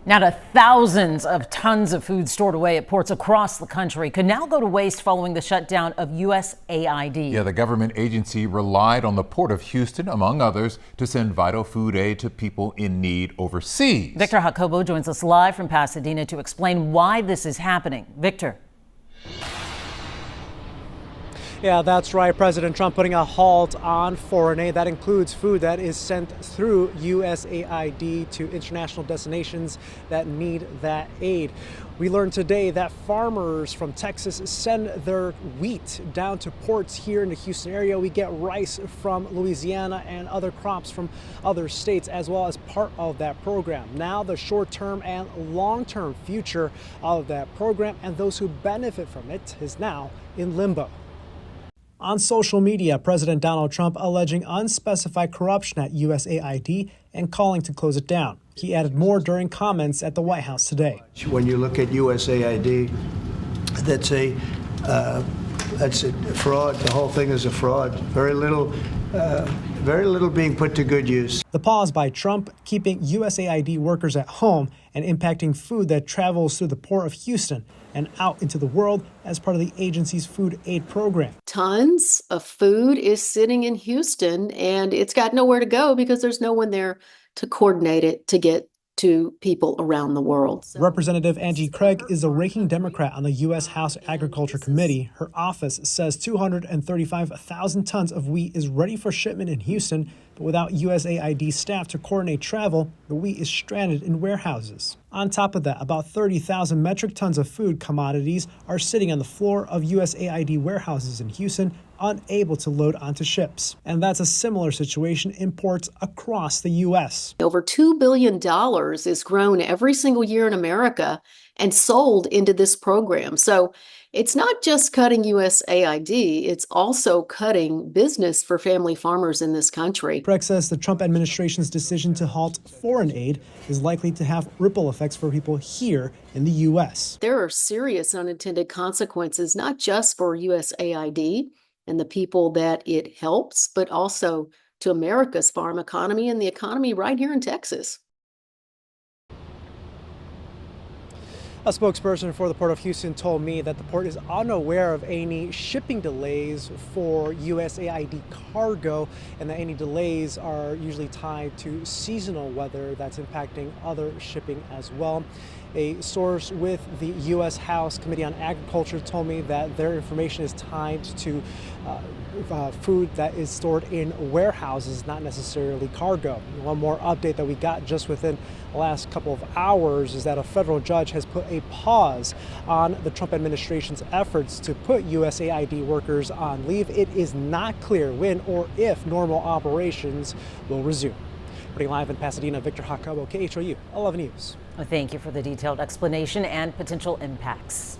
Now to thousands of tons of food stored away at ports across the country could now go to waste following the shutdown of USAID. Yeah, the government agency relied on the Port of Houston, among others, to send vital food aid to people in need overseas. Victor Jacobo joins us live from Pasadena to explain why this is happening. Victor. Yeah, that's right. President Trump putting a halt on foreign aid. That includes food that is sent through USAID to international destinations that need that aid. We learned today that farmers from Texas send their wheat down to ports here in the Houston area. We get rice from Louisiana and other crops from other states as well as part of that program. Now the short-term and long-term future of that program and those who benefit from it is now in limbo. On social media, President Donald Trump alleging unspecified corruption at USAID and calling to close it down. He added more during comments at the White House today. When you look at USAID, that's a fraud. The whole thing is a fraud. Very little being put to good use. The pause by Trump keeping USAID workers at home and impacting food that travels through the Port of Houston and out into the world as part of the agency's food aid program. Tons of food is sitting in Houston and it's got nowhere to go because there's no one there to coordinate it to get to people around the world. Representative Angie Craig is a ranking Democrat on the U.S. House Agriculture Committee. Her office says 235,000 tons of wheat is ready for shipment in Houston, but without USAID staff to coordinate travel, the wheat is stranded in warehouses. On top of that, about 30,000 metric tons of food commodities are sitting on the floor of USAID warehouses in Houston, unable to load onto ships. And that's a similar situation in ports across the U.S. Over $2 billion is grown every single year in America and sold into this program. So it's not just cutting USAID, it's also cutting business for family farmers in this country. Craig says the Trump administration's decision to halt foreign aid is likely to have ripple effects for people here in the U.S. There are serious unintended consequences, not just for USAID and the people that it helps, but also to America's farm economy and the economy right here in Texas. A spokesperson for the Port of Houston told me that the port is unaware of any shipping delays for USAID cargo and that any delays are usually tied to seasonal weather that's impacting other shipping as well. A source with the U.S. House Committee on Agriculture told me that their information is tied to food that is stored in warehouses, not necessarily cargo. One more update that we got just within the last couple of hours is that a federal judge has put a pause on the Trump administration's efforts to put USAID workers on leave. It is not clear when or if normal operations will resume. Reporting live in Pasadena, Victor Jacobo, KHOU 11 News. Thank you for the detailed explanation and potential impacts.